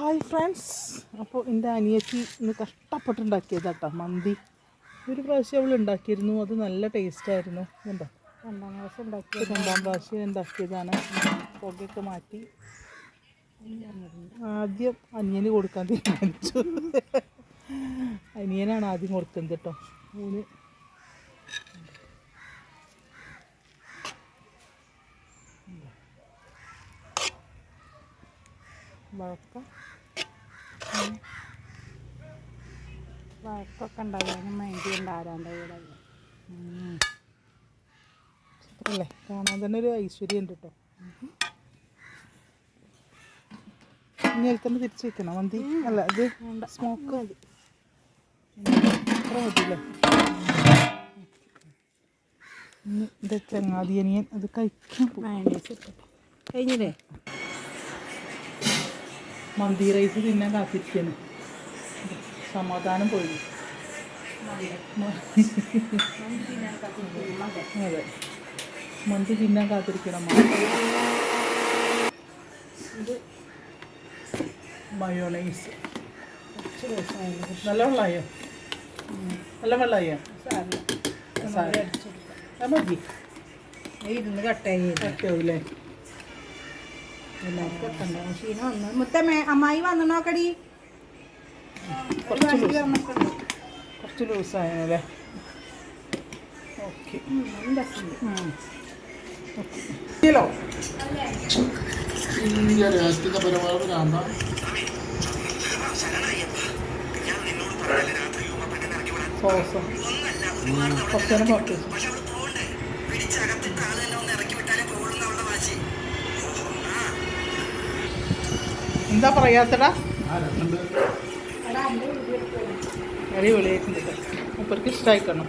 Hi friends, അപ്പോൾ എൻ്റെ അനിയത്തി ഇന്ന് കഷ്ടപ്പെട്ടുണ്ടാക്കിയത് കേട്ടോ മന്തി. ഒരു പ്രാവശ്യം അവൾ ഉണ്ടാക്കിയിരുന്നു, അത് നല്ല ടേസ്റ്റായിരുന്നു. ഇതുണ്ടോ, രണ്ടാം പ്രാവശ്യം ഉണ്ടാക്കിയതാണ്. പുകയൊക്കെ മാറ്റി ആദ്യം അനിയന് കൊടുക്കാൻ തീരുമാനിച്ചു. അനിയനാണ് ആദ്യം കൊടുക്കുന്നത് കേട്ടോ. ഊന് വഴക്കൊക്കെ ഉണ്ടാകാനും വേണ്ടി ഉണ്ടാകാണ്ട് കൂടെ അല്ലേ, കാണാൻ തന്നെ ഒരു ഐശ്വര്യം ഉണ്ട് കേട്ടോ. ഇനി അതിൽ തന്നെ തിരിച്ച് വെക്കണം മന്തി. അല്ല, ഇത് സ്മോക്ക് മതി, അത്ര മതിയല്ലേ. ഇനി ഇത് ചങ്ങാതി അനിയൻ അത് കഴിക്കാൻ കഴിഞ്ഞില്ലേ. മന്തി റൈസ് തിന്നാൻ കാത്തിരിക്കുന്നു. സമാധാനം പോയി. അതെ, മന്തി തിന്നാൻ കാത്തിരിക്കണം. ഇത് മയോണൈസ് നല്ല വെള്ളമായോ? നല്ല വെള്ളമായോ? മതി, ഇരുന്ന് കട്ടായില്ലേ. മുത്തമ്മേ അമ്മായി വന്നു നോക്കടി. കുറച്ച് ലൂസായല്ലേ. ഓക്കെ, കിലോ സോസും കുറച്ച് നേരം പുറത്ത് വെച്ചു. എന്താ പറയാത്തടാ? അടിപൊളിയായിട്ടുണ്ട്. മൂപ്പർക്ക് ഇഷ്ടമായിക്കണം.